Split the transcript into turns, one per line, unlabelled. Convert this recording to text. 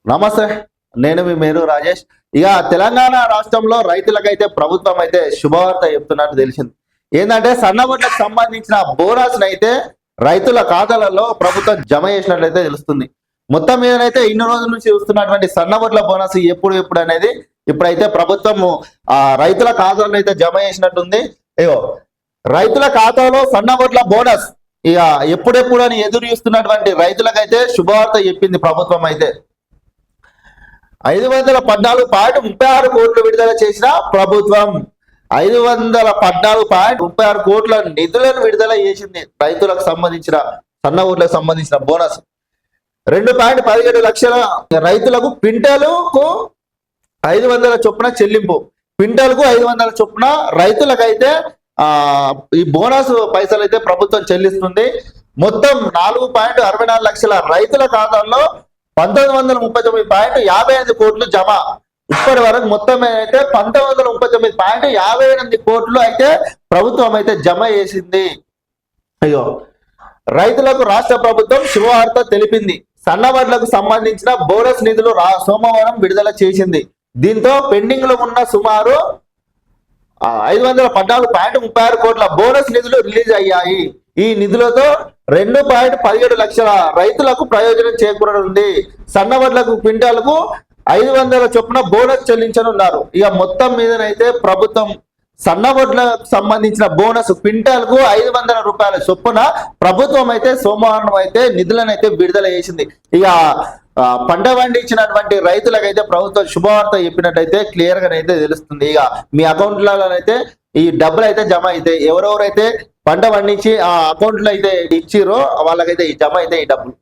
నమస్తే. నేను మీ మేరు రాజేష్. ఇక తెలంగాణ రాష్ట్రంలో రైతులకైతే ప్రభుత్వం అయితే శుభవార్త చెప్తున్నట్టు తెలిసింది. ఏంటంటే సన్నబొడ్లకు సంబంధించిన బోనస్ అయితే రైతుల ఖాతాలలో ప్రభుత్వం జమ చేసినట్లయితే తెలుస్తుంది. మొత్తం మీదనైతే ఇన్ని రోజుల నుంచి చూస్తున్నటువంటి సన్నబొడ్ల బోనస్ ఎప్పుడు అనేది ఇప్పుడైతే ప్రభుత్వం రైతుల ఖాతాలను అయితే జమ చేసినట్టుంది. అయ్యో, రైతుల ఖాతాలో సన్నబొడ్ల బోనస్ ఇక ఎప్పుడెప్పుడు అని ఎదురు చూస్తున్నటువంటి రైతులకైతే శుభవార్త చెప్పింది ప్రభుత్వం అయితే. 514.36 కోట్లు విడుదల చేసిన ప్రభుత్వం 514.36 కోట్ల నిధులను విడుదల చేసింది. రైతులకు సంబంధించిన సన్న ఓట్లకు సంబంధించిన బోనస్ 2.17 లక్షల రైతులకు క్వింటాలుకు 500 చొప్పున చెల్లింపు. క్వింటాల్కు 500 చొప్పున రైతులకైతే ఈ బోనస్ పైసలు అయితే ప్రభుత్వం చెల్లిస్తుంది. మొత్తం 4.64 లక్షల రైతుల ఖాతాల్లో 1939.55 కోట్లు జమ. ఇప్పటి వరకు మొత్తం అయితే 1939.58 కోట్లు అయితే ప్రభుత్వం అయితే జమ చేసింది. అయ్యో, రైతులకు రాష్ట్ర ప్రభుత్వం శుభవార్త తెలిపింది. సన్నవడ్లకు సంబంధించిన బోనస్ నిధులు సోమవారం విడుదల చేసింది. దీంతో పెండింగ్ లో ఉన్న సుమారు 514.36 కోట్ల బోనస్ నిధులు రిలీజ్ అయ్యాయి. ఈ నిధులతో 2.17 లక్షల రైతులకు ప్రయోజనం చేకూరనుంది. సన్నవడ్లకు క్వింటాలకు 500 చొప్పున బోనస్ చెల్లించనున్నారు. ఇక మొత్తం మీదనైతే ప్రభుత్వం సన్నవడ్లకు సంబంధించిన బోనస్ క్వింటాల్కు 500 రూపాయల చొప్పున ప్రభుత్వం అయితే సోమవారం అయితే నిధులను అయితే విడుదల చేసింది. ఇక పంట పండించినటువంటి రైతులకైతే ప్రభుత్వం శుభవార్త చెప్పినట్టయితే క్లియర్ గానైతే తెలుస్తుంది. ఇక మీ అకౌంట్లలో అయితే ఈ డబ్బులు అయితే జమ అయితే ఎవరెవరైతే పంట పండించి ఆ అకౌంట్లో అయితే ఇచ్చిరో వాళ్ళకైతే ఈ జమ అయితే ఈ డబ్బులు